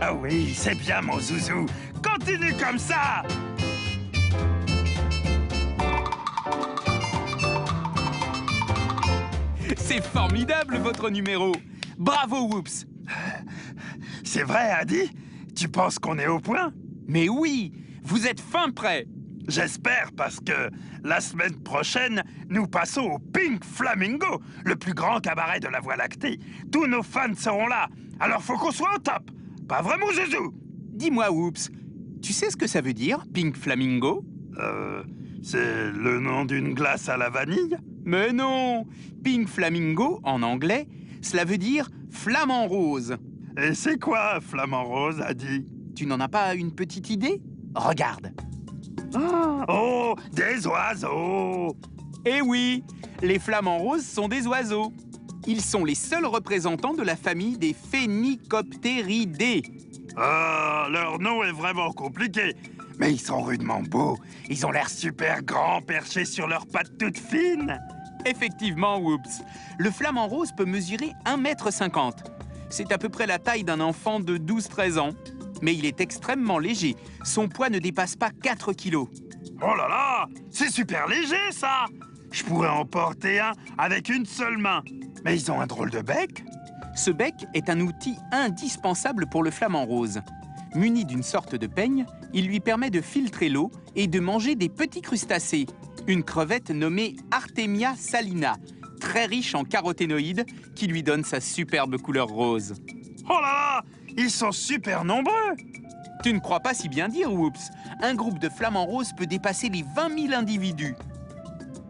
Ah oui, c'est bien, mon zouzou. Continue comme ça. C'est formidable, votre numéro. Bravo, Whoops. C'est vrai, Adi? Tu penses qu'on est au point? Mais oui, vous êtes fin prêt. J'espère, parce que la semaine prochaine, nous passons au Pink Flamingo, le plus grand cabaret de la Voie lactée. Tous nos fans seront là, alors faut qu'on soit au top. Pas vrai, mon zouzou? Dis-moi, Whoops, tu sais ce que ça veut dire, Pink Flamingo? C'est le nom d'une glace à la vanille? Mais non! Pink Flamingo, en anglais, cela veut dire flamant rose. Et c'est quoi, flamant rose, Adi? Tu n'en as pas une petite idée? Regarde. Oh, des oiseaux! Eh oui, les flamants roses sont des oiseaux. Ils sont les seuls représentants de la famille des Phénicoptéridés. Ah, leur nom est vraiment compliqué. Mais ils sont rudement beaux. Ils ont l'air super grands, perchés sur leurs pattes toutes fines. Effectivement, Whoops. Le flamant rose peut mesurer 1,50 m. C'est à peu près la taille d'un enfant de 12-13 ans. Mais il est extrêmement léger. Son poids ne dépasse pas 4 kilos. Oh là là! C'est super léger, ça! Je pourrais en porter un avec une seule main. Mais ils ont un drôle de bec. Ce bec est un outil indispensable pour le flamant rose. Muni d'une sorte de peigne, il lui permet de filtrer l'eau et de manger des petits crustacés. Une crevette nommée Artemia salina, très riche en caroténoïdes, qui lui donne sa superbe couleur rose. Oh là là! Ils sont super nombreux! Tu ne crois pas si bien dire, Whoops. Un groupe de flamants roses peut dépasser les 20 000 individus.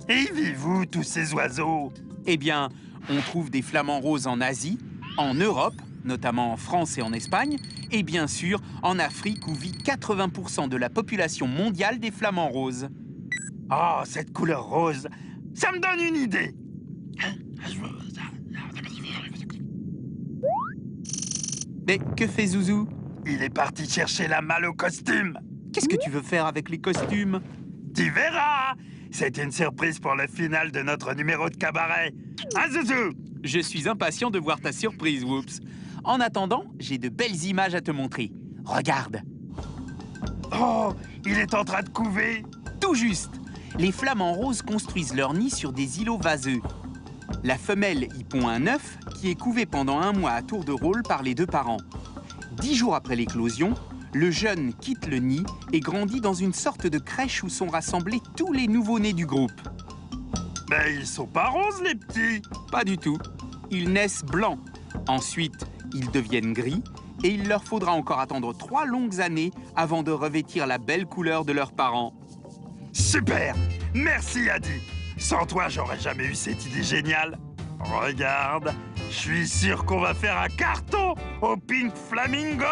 Et y vivent où, tous ces oiseaux? Eh bien, on trouve des flamants roses en Asie, en Europe, notamment en France et en Espagne, et bien sûr en Afrique où vit 80% de la population mondiale des flamants roses. Oh, cette couleur rose, ça me donne une idée. Mais que fait Zouzou? Il est parti chercher la malle au costume. Qu'est-ce que tu veux faire avec les costumes? Tu verras! C'est une surprise pour le final de notre numéro de cabaret. Hein, Zouzou? Je suis impatient de voir ta surprise, Whoops. En attendant, j'ai de belles images à te montrer. Regarde. Oh, il est en train de couver. Tout juste. Les flamants roses construisent leur nid sur des îlots vaseux. La femelle y pond un œuf qui est couvé pendant 1 mois à tour de rôle par les 2 parents. 10 jours après l'éclosion, le jeune quitte le nid et grandit dans une sorte de crèche où sont rassemblés tous les nouveau-nés du groupe. Mais ils sont pas roses, les petits. Pas du tout. Ils naissent blancs. Ensuite, ils deviennent gris et il leur faudra encore attendre 3 longues années avant de revêtir la belle couleur de leurs parents. Super! Merci, Adi. Sans toi, j'aurais jamais eu cette idée géniale. Regarde, je suis sûr qu'on va faire un carton au Pink Flamingo.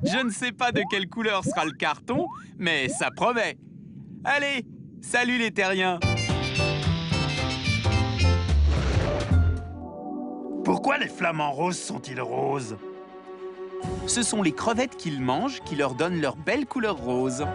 Je ne sais pas de quelle couleur sera le carton, mais ça promet. Allez, salut les terriens! Pourquoi les flamants roses sont-ils roses? Ce sont les crevettes qu'ils mangent qui leur donnent leur belle couleur rose.